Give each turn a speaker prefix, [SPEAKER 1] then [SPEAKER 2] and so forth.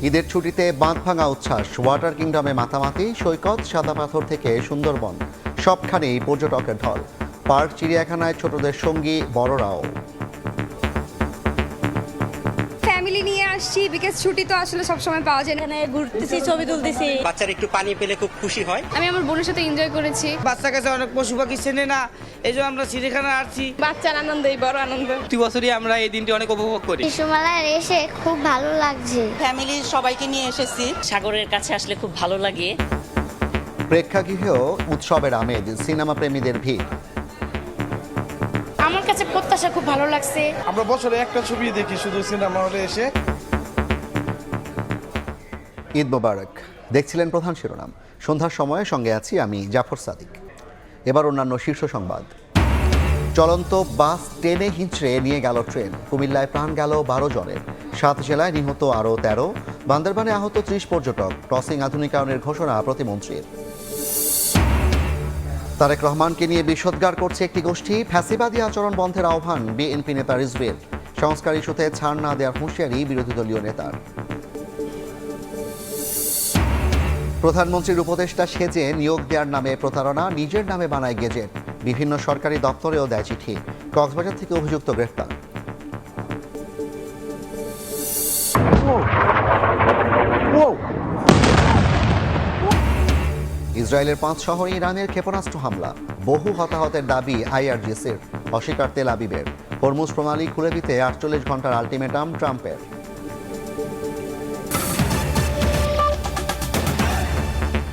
[SPEAKER 1] ঈদের ছুটিতে বাঁধ ভাঙা উচ্ছ্বাস, ওয়াটার কিংডমে মাতামাতি, সৈকত, সাদা পাথর থেকে সুন্দরবন সবখানেই পর্যটকের ঢল। পার্ক, চিড়িয়াখানায় ছোটদের সঙ্গী বড়রাও।
[SPEAKER 2] ফ্যামিলি নিয়ে আসছি বিকজ ছুটি তো আসলে সবসময় পাওয়া যায় না।
[SPEAKER 3] এখানে ঘুরতেছি, ছবি তুলতেছি।
[SPEAKER 4] বাচ্চারা একটু পানি পেলে খুব খুশি হয়।
[SPEAKER 2] আমি আমার বোনের সাথে এনজয় করেছি।
[SPEAKER 5] বাচ্চা কাছে অনেক পশু পাখি চেনে না, এই জন্য আমরা চিড়িয়াখানা আসছি।
[SPEAKER 2] বাচ্চার আনন্দই বড় আনন্দ।
[SPEAKER 4] প্রতি বছরই আমরা এই দিনটি অনেক উপভোগ করি।
[SPEAKER 6] শিশুমেলায় এসে খুব ভালো লাগছে।
[SPEAKER 3] ফ্যামিলির সবাইকে নিয়ে এসেছি। সাগরের কাছে আসলে খুব ভালো লাগে।
[SPEAKER 1] প্রেক্ষাগৃহেও উৎসবের আমেজ, সিনেমা প্রেমীদের ভিড়।
[SPEAKER 2] আমার কাছে প্রত্যাশা খুব ভালো লাগছে।
[SPEAKER 7] আমরা বছরে একটা ছবি দেখি শুধু সিনেমা হলে এসে।
[SPEAKER 1] ঈদ মোবারক। দেখছিলেন প্রধান শিরোনাম। সন্ধ্যার সময়ে সঙ্গে আছি আমি জাফর সাদিক। এবার অন্যান্য শীর্ষ সংবাদ। চলন্ত বাস টেনে হিঁচড়ে নিয়ে গেল ট্রেন। কুমিল্লায় প্রাণ গেল 12 জনের, 7 জেলায় নিহত আরও 13। বান্দরবানে আহত 30 পর্যটক। ক্রসিং আধুনিকায়নের ঘোষণা প্রতিমন্ত্রীর। তারেক রহমানকে নিয়ে বিষোদ্গার করছে একটি গোষ্ঠী। ফ্যাসিবাদী আচরণ বন্ধের আহ্বান বিএনপি নেতা রিজভীর। সংস্কার ইস্যুতে ছাড় না দেওয়ার হুঁশিয়ারি বিরোধী দলীয় নেতার। প্রধানমন্ত্রীর উপদেষ্টা সেজে নিয়োগ দেওয়ার নামে প্রতারণা, নিজের নামে বানায় গেজেট। বিভিন্ন সরকারি দপ্তরেও দেয় চিঠি। কক্সবাজার থেকে অভিযুক্ত গ্রেফতার। ইসরায়েলের 5 শহরে ইরানের ক্ষেপণাস্ত্র হামলা, বহু হতাহতের দাবি আইআরজিসির, অস্বীকার তেল আবিবের। হরমুজ প্রণালী খুলে দিতে 48 ঘন্টার আলটিমেটাম ট্রাম্পের।